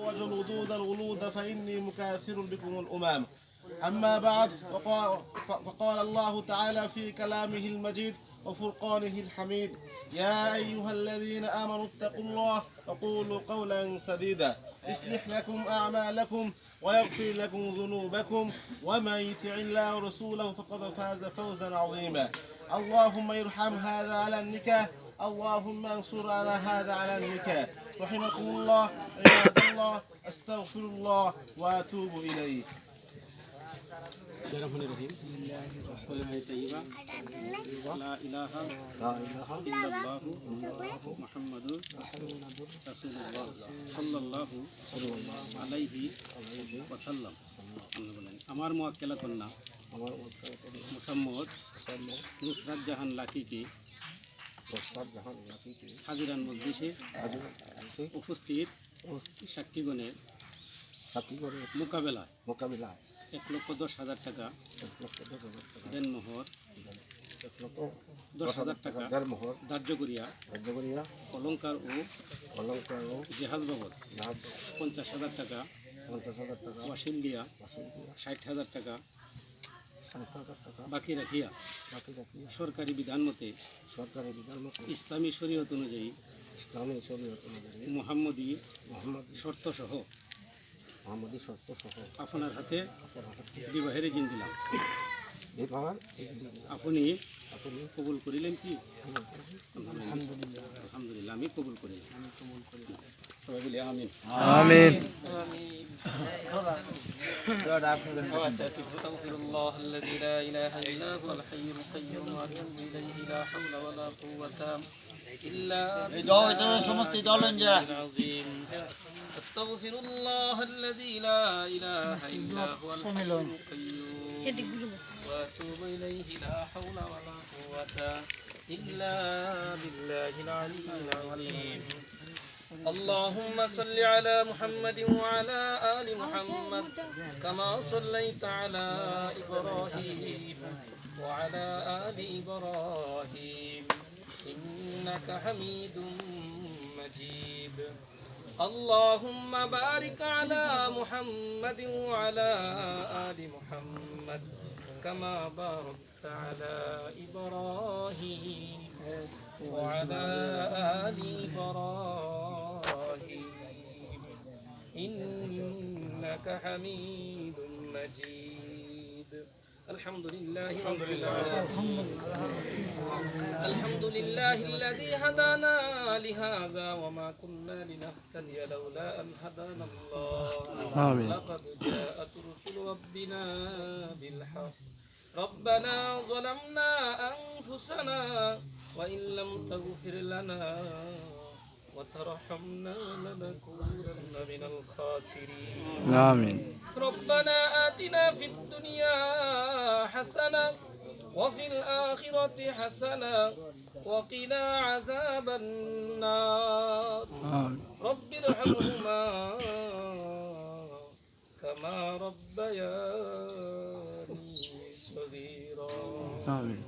تزوجوا الولود فإني مكاثر بكم الأمم. أما بعد، فقال الله تعالى في كلامه المجيد وفرقانه الحميد: يا أيها الذين آمنوا اتقوا الله وقولوا قولا سديدا يصلح لكم أعمالكم ويغفر لكم ذنوبكم ومن يطع الله ورسوله فقد فاز فوزا عظيما. اللهم ارحم هذا على النكاح، اللهم انصر على هذا على النكاح. رحمكم الله عباد الله. أستغفر الله وأتوب إليه. لا إله إلا الله محمد رسول الله صلى الله عليه وسلم। আমার মুআক্কেলা কন্যা মুসাম্মদ নুসরাত জাহান লাকিকে হাজিরান মজলিসে উপস্থিত সাক্ষীগণের মোকাবেলায় 1,10,000 টাকা দেনমোহর 10,000 টাকা ধার্য করিয়া অলঙ্কার ও জেহাজ বাবদ 50,000 টাকা ওয়াসিল দিয়া 60,000 টাকা বাকি রাখিয়া সরকারি বিধান মতে ইসলামী শরীয়ত অনুযায়ী মুহাম্মদী শর্ত সহ আপনার হাতে বিবাহের জিন দিলাম। আপনি কবুল করিলেন কি? আলহামদুলিল্লাহ, আমি কবুল করিলাম। সবাই বলি আমিন। আমিন। আস্তাগফিরুল্লাহ আল্লাযী লা ইলাহা ইল্লা হুয়াল হাইয়ুল কাইয়্যুম ওয়া আতুবু ইলাইহি লা হাওলা ওয়া লা কুওয়াতা ইল্লা বিল্লাহিল আস্তাগফিরুল্লাহ আল্লাযী লা ইলাহা ইল্লা হুয়াল হাইয়ুল কাইয়্যুম ওয়া আতুবু ইলাইহি লা হাওলা ওয়া লা কুওয়াতা ইল্লা বিল্লাহিল আলিয়্যিল আযীম। اللهم صل على محمد وعلى آل محمد كما صليت على إبراهيم وعلى آل إبراهيم إنك حميد مجيد. اللهم بارك على محمد وعلى آل محمد كما باركت على إبراهيم وعلى آل إبراهيم إنك حميد مجيد. الحمد لله رب العالمين. الحمد لله الذي هدانا لهذا وما كنا لنهتدي لولا أن هدانا الله. آمين. لقد جاءت رسل ربنا بالحق. ربنا ظلمنا أنفسنا وإن لم تغفر لنا وترحمنا لنكونن من الخاسرين. آمين. ربنا آتنا في الدنيا حسنة وفي الآخرة حسنة وقنا عذاب النار. آمين. رب ارحمهما كما ربياني صغيرا. آمين.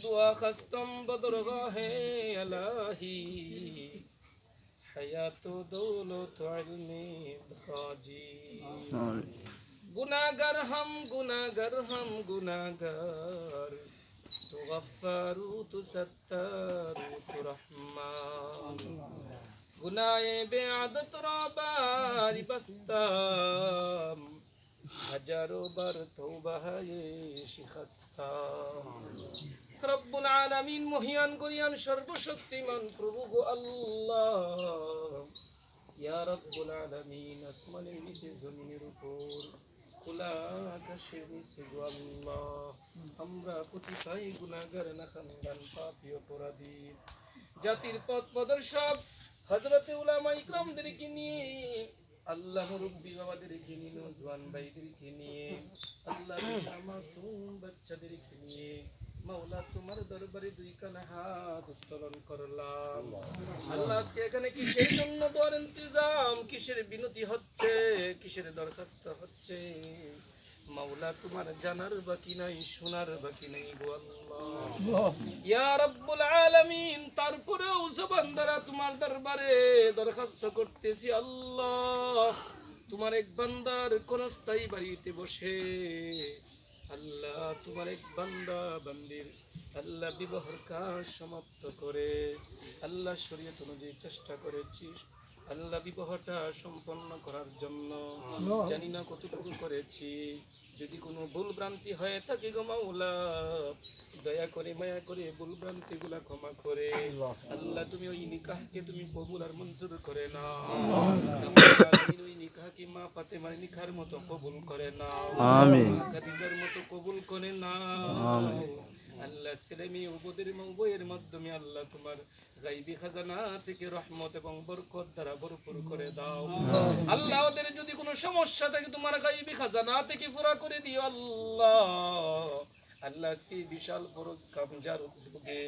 दुआ खस्तम बदरगाहे इलाही हयातो दौलत इल्मे बाजी. गुनाहगार हम गुनाहगार तू गफ्फारू तू सत्तारू तू रहमान. गुनाहे बेअदत बारी बस्ताम हजारों बार तौबा है शिकस्ता. রব্বুল আলামিন মহিয়ান গরিয়ান সর্বশক্তিমান প্রভু গো আল্লাহ, ইয়া রব্বুল আলামিন আসমানের নিচে জমিনের উপর খোলা আকাশের নিচে গো আল্লাহ, আমরা কতিপয় গুনাহগার নাখানদান পাপী অপরাধী জাতির পথ প্রদর্শক হযরতে উলামা ইকরামদেরকে নিয়ে, আল্লাহ মুরব্বী বাবাদেরকে নিয়ে, নওজোয়ান ভাইদেরকে নিয়ে, আল্লাহ মাসুম বাচ্চাদেরকে নিয়ে মাওলা তোমার দরবারে দুই কানে হাত উত্তোলন করলাম। আল্লাহ আজকে এখানে কিসের জন্য দোয়ার ইন্তজাম, কিসের বিনতি হচ্ছে, কিসের দরখাস্ত হচ্ছে, মাওলা তোমার জানার বাকি নাই, শোনার বাকি নাই গো আল্লাহ। ইয়া রাব্বুল আলামিন, তারপরেও জবান দ্বারা তোমার দরবারে দরখাস্ত করতেছি আল্লাহ, তোমার এক বান্দার কোন স্থায়ী বাড়িতে বসে আল্লাহ তোমার এক বান্দা বান্দির আল্লাহ বিবাহের কাজ সমাপ্ত করে আল্লাহ শরীয়ত অনুযায়ী চেষ্টা করেছিস আল্লাহ বিবাহটা সম্পন্ন করার জন্য, জানি না কতটুকু করেছি, যদি কোনো ভুল ভ্রান্তি হয়ে থাকে গো মাওলা, দয়া করে মায়া করে ভুল ভ্রান্তি গুলা ক্ষমা করে আল্লাহ তুমি ওই নিকাহকে তুমি কবুল আর মঞ্জুর করে না, ওই নিকাহকে মা ফাতেমার নিকাহের মতো কবুল করে না, আমিন, খাদিজার মতো কবুল করে না, আল্লাহ ছেলে মেয়ে উভয়ের উভয়ের মাধ্যমে আল্লাহ তোমার গাইবি খাজানা থেকে রহমত এবং বরকত দ্বারা ভরপুর করে দাও আল্লাহ। ওদের যদি কোনো সমস্যা থাকে তোমার গাইবি খাজানা থেকে পুরা করে দিও আল্লাহ। আল্লাহ আজকে বিশাল ফরজ কাম যার উদ্যোগে,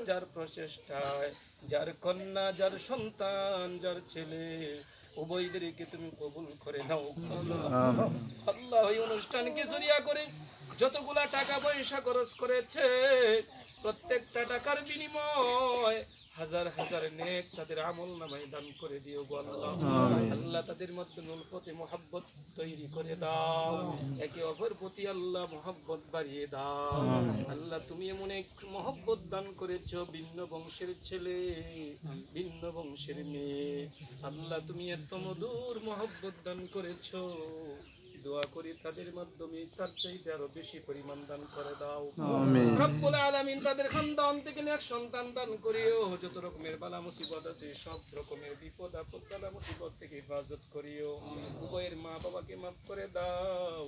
যার প্রচেষ্টায়, যার কন্যা, যার সন্তান, যার ছেলে উভয়দেরকে তুমি কবুল করে নাও আল্লাহ। এই অনুষ্ঠানকে জরিয়া করে যতগুলা টাকা পয়সা খরচ করেছে প্রত্যেকটা টাকার বিনিময় হাজার হাজার নেক তাদের আমল নামায় দান করে দিও গো আল্লাহ। আল্লাহ তাদের মধ্যে নুলফতে মোহাব্বত তৈরি করে দাও, একে অপর প্রতি আল্লাহ মোহাব্বত বাড়িয়ে দাও আল্লাহ। তুমি এমন এক মোহাব্বত দান করেছো, ভিন্ন বংশের ছেলে, ভিন্ন বংশের মেয়ে আল্লাহ, তুমি এত মধুর মোহাব্বত দান করেছো, দোয়া করি তাদের মাধ্যমে তার চাইতে আরো বেশি পরিমাণ দান করে দাও আমিন। রব্বুল আলামিন তাদের খানদান থেকে নেক সন্তান দান করিও, যত রকমের বালা মুসিবত আছে সব রকমের বিপদ আপদ বালা মুসিবত থেকে হেফাজত করিও, উভয়ের মা বাবাকে মাফ করে দাও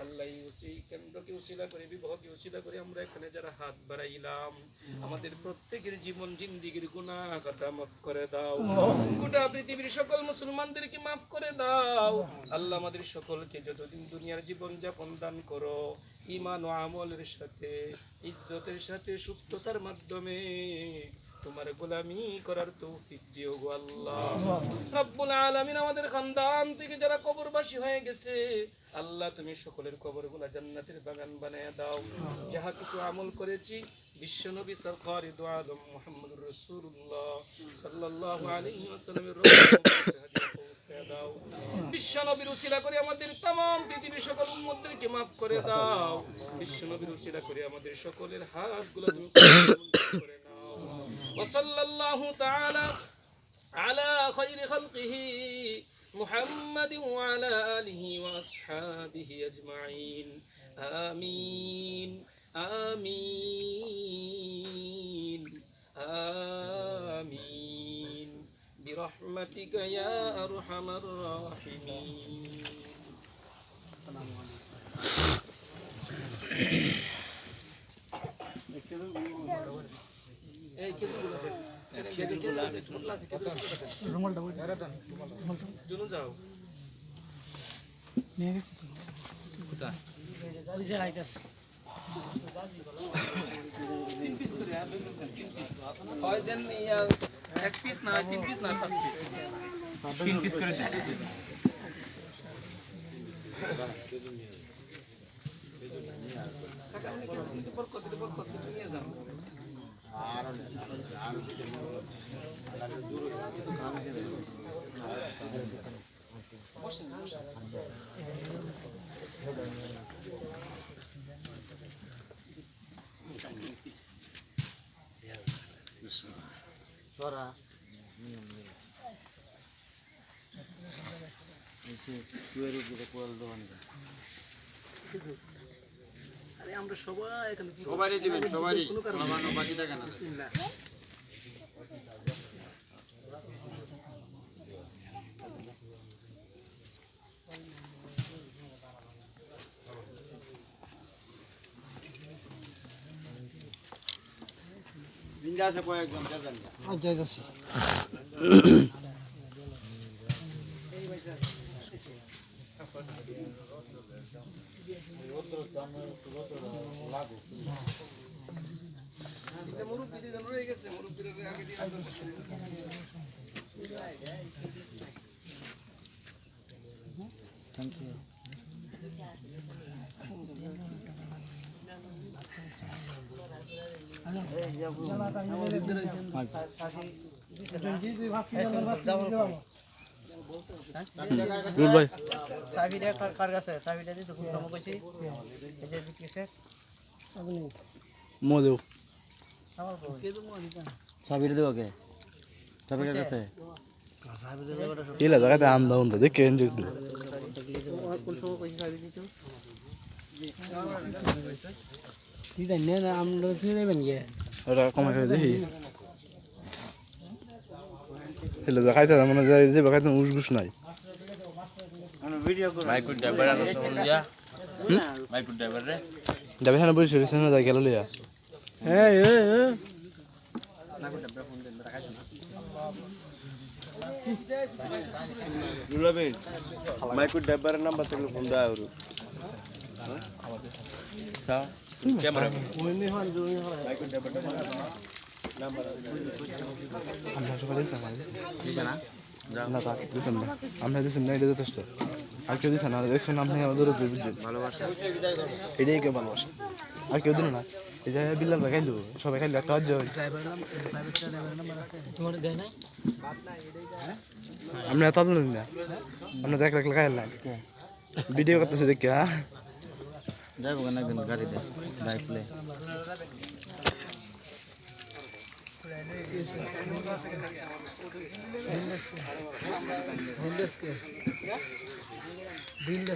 আল্লাহ। এই কেন্দ্রকে উসিলা করে, বিবাহকে উসিলা করে আমরা এখানে যারা হাত বাড়াইলাম আমাদের প্রত্যেকের জীবন জিন্দিগির গুনাহ খাতা মাফ করে দাও, গোটা পৃথিবীর সকল মুসলমানদেরকে মাফ করে দাও আল্লাহ। আমাদের সকলকে যতদিন দুনিয়ার জীবন যাপন দান করো ঈমান ও আমলের সাথে, ইজ্জতের সাথে, সুস্থতার মাধ্যমে তোমার গোলামি করার তৌফিক দিও গো আল্লাহ। রব্বুল আলামিন আমাদের খানদান থেকে যারা কবরবাসী হয়ে গেছে আল্লাহ তুমি সকলের কবরগুলা জান্নাতের বাগান বানায়া দাও। যাহা কিছু আমল করেছি বিশ্বনবী সরকারি দু আলম মুহাম্মদুর রাসূলুল্লাহ সাল্লাল্লাহু আলাইহি ওয়াসাল্লামের দাও, বিশ্বনবীর উসিলা করে আমাদের तमाम পৃথিবীর সকল উম্মতদেরকে maaf করে দাও, বিশ্বনবীর উসিলা করে আমাদের সকলের হাতগুলো তুমি করে নাও। ওয়া সাল্লাল্লাহু তাআলা আলা খায়রি খালকিহি মুহাম্মাদিন ওয়া আলা আলিহি ওয়া আসহাবিহি আজমাইন, আমিন আমিন আমিন برحمتك يا أرحم الراحمين. এক পিস না, 3 পিস না, 5 পিস, 3 পিস করে দেন। আমরা সবাই এখানে সবারই দিবেন, সবারই কোনো বাকি থাকে না। জিন্দা আছে কয়েকজন যাবেন না, আচ্ছা আছে এই ভাই স্যার মুরব্বীদের রয়ে গেছে, মুরব্বীদের আগে দিয়ে থ্যাংক ইউ। রুল ভাই চাবিটা কার কাছে চাবিটা দিতে খুব জমা কইছি এই যে দিতেছে মদেও আমার বউ চাবিটা দেবো কে চাবিটার কাছে চাবি দিলে বড় এলা জায়গাতে আন্দা উন্দা দেখে এনজয় একটু কোন সময় কইছি চাবি দিতে ঠিক আছে না আমরা ছেড়ে দেবেন গে ওটা কমা করে দেখি এলা দেখাইতে মানে যাই যে দেখাইতে উসগুস নাই মাইকুর ড্রাইভার আর ফোন দিয়া মাইকুর ড্রাইভার রে যাবে না বসে রয়েছে না যাই গেল লিয়া রুলাবেন মাইকুর ড্রাইভারের নাম্বার থেকে ফোন দেওয়া হলো ক্যামেরা আমরা সকালে না তা দিতাম না আমরা দিতাম না এটা যথেষ্ট আর কেউ দিচ্ছে না দেখছেন আপনি আমাদের বুঝছেন ভালোবাসা এটাই কেউ ভালোবাসে আর কেউ দিল না এটা বিল্লাল ভাই খাইলো সবাই খাইলো একটা অর্জ তোমার দেয় না আমরা এত দিন না আমরা দেখ রাখলে খাইলাম ভিডিও করতেছে দেখে হ্যাঁ যাইব কেন একদিন গাড়িতে বাইক প্লে বিল